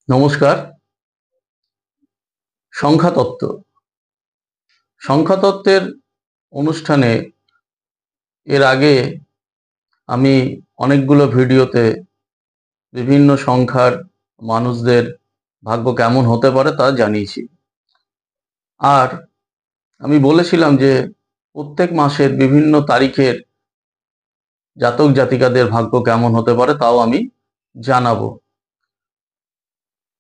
নমস্কার। সংখ্যাতত্ত্ব সংখ্যাতত্ত্বের অনুষ্ঠানে এর আগে আমি অনেকগুলো ভিডিওতে বিভিন্ন সংখ্যার মানুষদের ভাগ্য কেমন হতে পারে তা জানিয়েছি। আর আমি বলেছিলাম যে প্রত্যেক মাসের বিভিন্ন তারিখের জাতক জাতিকাদের ভাগ্য কেমন হতে পারে তাও আমি জানাবো।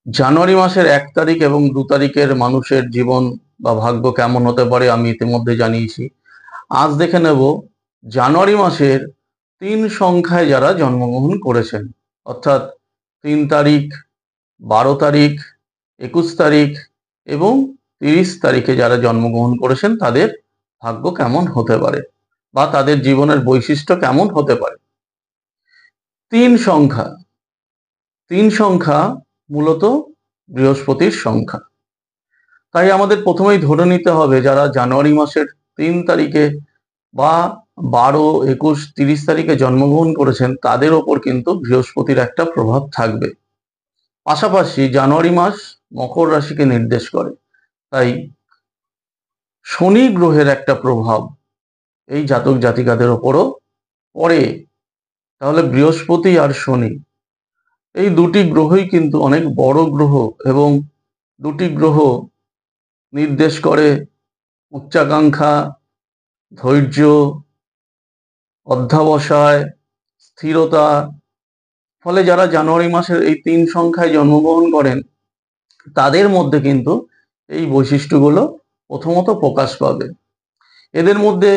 জানুয়ারি মাসের 1 তারিখ এবং 2 তারিখের মানুষের জীবন বা ভাগ্য কেমন হতে পারে আমি ইতিমধ্যে জানিয়েছি। আজ দেখে নেব জানুয়ারি মাসের 3 সংখ্যায় যারা জন্মগ্রহণ করেছেন, অর্থাৎ 3 তারিখ, 12 তারিখ, 21 তারিখ এবং 30 তারিখে যারা জন্মগ্রহণ করেছেন তাদের ভাগ্য কেমন হতে পারে বা তাদের জীবনের বৈশিষ্ট্য কেমন হতে পারে। 3 সংখ্যা 3 সংখ্যা মূলত বৃহস্পতির সংখ্যা। তাই আমাদের প্রথমেই ধরে নিতে হবে যারা জানুয়ারি মাসের 3 তারিখে বা 12, 21, 30 তারিখে জন্মগ্রহণ করেছেন তাদের ওপর কিন্তু বৃহস্পতির একটা প্রভাব থাকবে। পাশাপাশি জানুয়ারি মাস মকর রাশিকে নির্দেশ করে, তাই শনি গ্রহের একটা প্রভাব এই জাতক জাতিকাদের ওপরও পড়ে। তাহলে বৃহস্পতি আর শনি এই দুটি গ্রহই কিন্তু অনেক বড় গ্রহ এবং দুটি গ্রহ নির্দেশ করে উচ্চাকাঙ্ক্ষা, ধৈর্য, অধ্যবসায়, স্থিরতা। ফলে যারা জানুয়ারি মাসের এই 3 সংখ্যায় জন্মগ্রহণ করেন তাদের মধ্যে কিন্তু এই বৈশিষ্ট্যগুলো প্রথমত প্রকাশ পাবে। এদের মধ্যে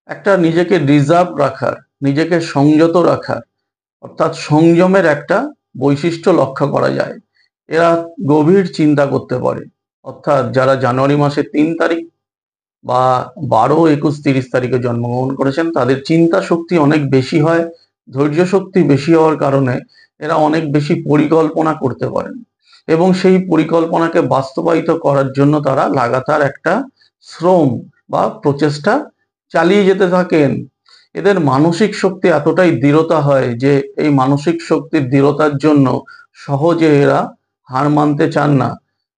একটা নিজেকে রিজার্ভ রাখার, নিজেকে সংযত রাখার অর্থাৎ সংযমের একটা বৈশিষ্ট্য লক্ষ্য করা যায়। এরা গভীর চিন্তা করতে পারে, অর্থাৎ যারা জানুয়ারি মাসের 3 তারিখ বা 12, 21, 30 তারিখে জন্মগ্রহণ করেছেন তাদের চিন্তা শক্তি অনেক বেশি হয়। ধৈর্য শক্তি বেশি হওয়ার কারণে এরা অনেক বেশি পরিকল্পনা করতে পারেন এবং সেই পরিকল্পনাকে বাস্তবায়িত করার জন্য তারা লাগাতার একটা শ্রম বা প্রচেষ্টা চালিয়ে যেতে থাকেন। এদের মানসিক শক্তি এতটাই দৃঢ়তা হয় যে এই মানসিক শক্তির দৃঢ়তার জন্য সহজে এরা হার মানতে চান না।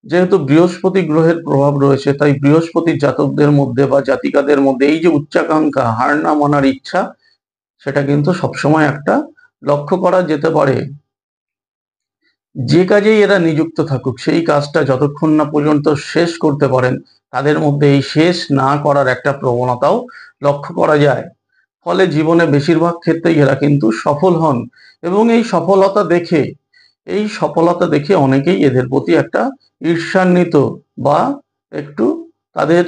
যেহেতু বৃহস্পতি গ্রহের প্রভাব রয়েছে তাই বৃহস্পতির জাতকদের মধ্যে বা জাতিকাদের মধ্যে এই যে উচ্চাকাঙ্ক্ষা, হার না মানার ইচ্ছা, সেটা কিন্তু সবসময় একটা লক্ষ্য করা যেতে পারে। যে কাজেই এরা নিযুক্ত থাকুক সেই কাজটা যতক্ষণ না পর্যন্ত শেষ করতে পারেন তাদের মধ্যে এই শেষ না করার একটা প্রবণতাও লক্ষ্য করা যায়। ফলে জীবনে বেশিরভাগ ক্ষেত্রেই এরা কিন্তু সফল হন এবং এই সফলতা দেখে অনেকেই এদের প্রতি একটা ঈর্ষান্বিত বা একটু তাদের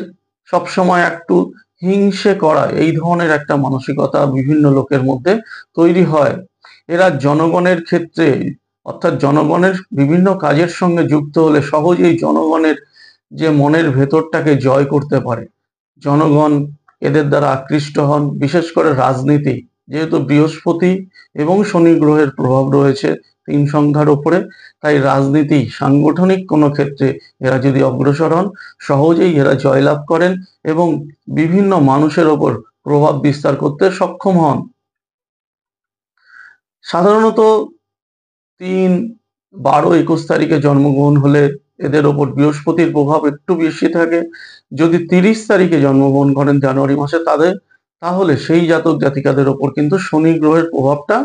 সবসময় একটু হিংসে করা এই ধরনের একটা মানসিকতা বিভিন্ন লোকের মধ্যে তৈরি হয়। এরা জনগণের ক্ষেত্রে অর্থাৎ জনগণের বিভিন্ন কাজের সঙ্গে যুক্ত হলে সহজেই জনগণের যে মনের ভেতরটাকে জয় করতে পারে। জনগণ এদের দ্বারা আকৃষ্ট হন, বিশেষ করে রাজনীতি, যেহেতু বৃহস্পতি এবং শনি গ্রহের প্রভাব রয়েছে 3 সংখ্যার উপরে, তাই রাজনীতি সাংগঠনিক কোনো ক্ষেত্রে এরা যদি অগ্রসর হন সহজেই এরা জয়লাভ করেন এবং বিভিন্ন মানুষের ওপর প্রভাব বিস্তার করতে সক্ষম হন। সাধারণত 3, 12, 21 তারিখে জন্মগ্রহণ হলে এদের ওপর বৃহস্পতির প্রভাব একটু বেশি থাকে। যদি 30 তারিখে জন্মগ্রহণ করেন জানুয়ারি মাসে তাহলে সেই জাতক জাতিকাদের ওপর কিন্তু শনি গ্রহের প্রভাবটা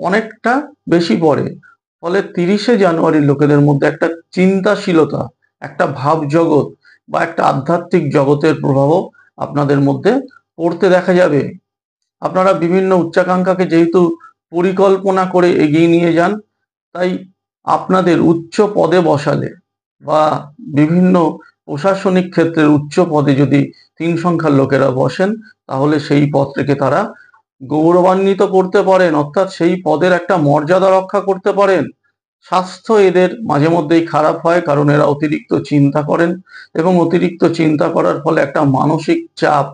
অনেকটা বেশি পড়ে। ফলে 30শে জানুয়ারির লোকেদের মধ্যে একটা চিন্তাশীলতা, একটা ভাব জগৎ বা একটা আধ্যাত্মিক জগতের প্রভাবও আপনাদের মধ্যে পড়তে দেখা যাবে। আপনারা বিভিন্ন উচ্চাকাঙ্ক্ষাকে যেহেতু পরিকল্পনা করে এগিয়ে নিয়ে যান, তাই আপনাদের উচ্চ পদে বসালে বা বিভিন্ন প্রশাসনিক ক্ষেত্রের উচ্চ পদে যদি 3 সংখ্যার লোকেরা বসেন তাহলে সেই পদটিকে তারা গৌরবান্বিত করতে পারেন, অর্থাৎ সেই পদের একটা মর্যাদা রক্ষা করতে পারেন। স্বাস্থ্য এদের মাঝে মধ্যেই খারাপ হয় কারণ এরা অতিরিক্ত চিন্তা করেন এবং অতিরিক্ত চিন্তা করার ফলে একটা মানসিক চাপ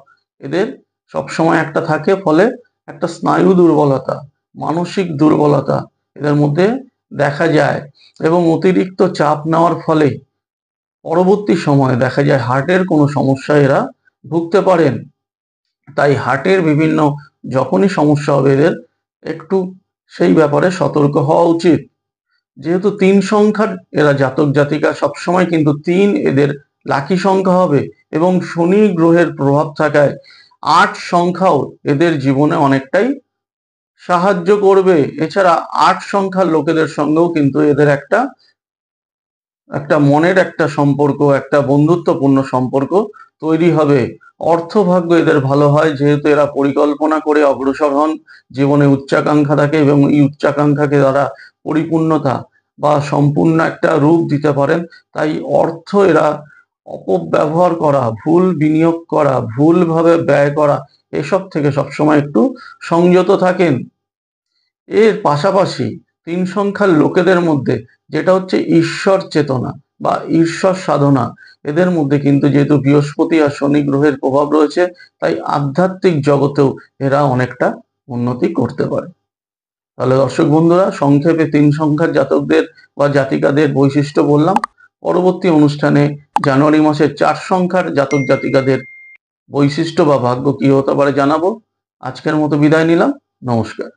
এদের সবসময় একটা থাকে। ফলে একটা স্নায়ু দুর্বলতা, মানসিক দুর্বলতা এদের মধ্যে দেখা যায় এবং অতিরিক্ত চাপ নেওয়ার ফলে পরবর্তী সময়ে দেখা যায় হার্টের কোনো সমস্যায় এরা ভুগতে পারেন। তাই হার্টের বিভিন্ন যখনই সমস্যা হবে এদের একটু সেই ব্যাপারে সতর্ক হওয়া উচিত। যেহেতু 3 সংখ্যার এরা জাতক জাতিকা, সবসময় কিন্তু 3 এদের লাকি সংখ্যা হবে, এবং শনি গ্রহের প্রভাব থাকায় 8 সংখ্যাও এদের জীবনে অনেকটাই সাহায্য করবে। এছাড়া 8 সংখ্যার লোকেদের সঙ্গেও কিন্তু এদের একটা একটা মনের একটা সম্পর্ক, একটা বন্ধুত্বপূর্ণ সম্পর্ক তৈরি হবে। অর্থভাগ্য এদের ভালো হয়, যেহেতু এরা পরিকল্পনা করে অগ্রসর হন, জীবনে উচ্চাকাঙ্ক্ষা থাকে এবং এই উচ্চাকাঙ্ক্ষাকে তারা পরিপূর্ণতা বা সম্পূর্ণ একটা রূপ দিতে পারেন। তাই অর্থ এরা অপব্যবহার করা, ভুল বিনিয়োগ করা, ভুলভাবে ব্যয় করা, এসব থেকে সবসময় একটু সংযত থাকেন। এর পাশাপাশি 3 সংখ্যার লোকেদের মধ্যে যেটা হচ্ছে ঈশ্বর চেতনা বা ঈশ্বর সাধনা, এদের মধ্যে কিন্তু যেহেতু বৃহস্পতি আর শনি গ্রহের প্রভাব রয়েছে, তাই আধ্যাত্মিক জগতেও এরা অনেকটা উন্নতি করতে পারে। তাহলে দর্শক বন্ধুরা, সংক্ষেপে 3 সংখ্যার জাতকদের বা জাতিকাদের বৈশিষ্ট্য বললাম। পরবর্তী অনুষ্ঠানে জানুয়ারি মাসের 4 সংখ্যার জাতক জাতিকাদের বৈশিষ্ট্য বা ভাগ্য কি হতে পারে জানাবো। আজকের মতো বিদায় নিলাম। নমস্কার।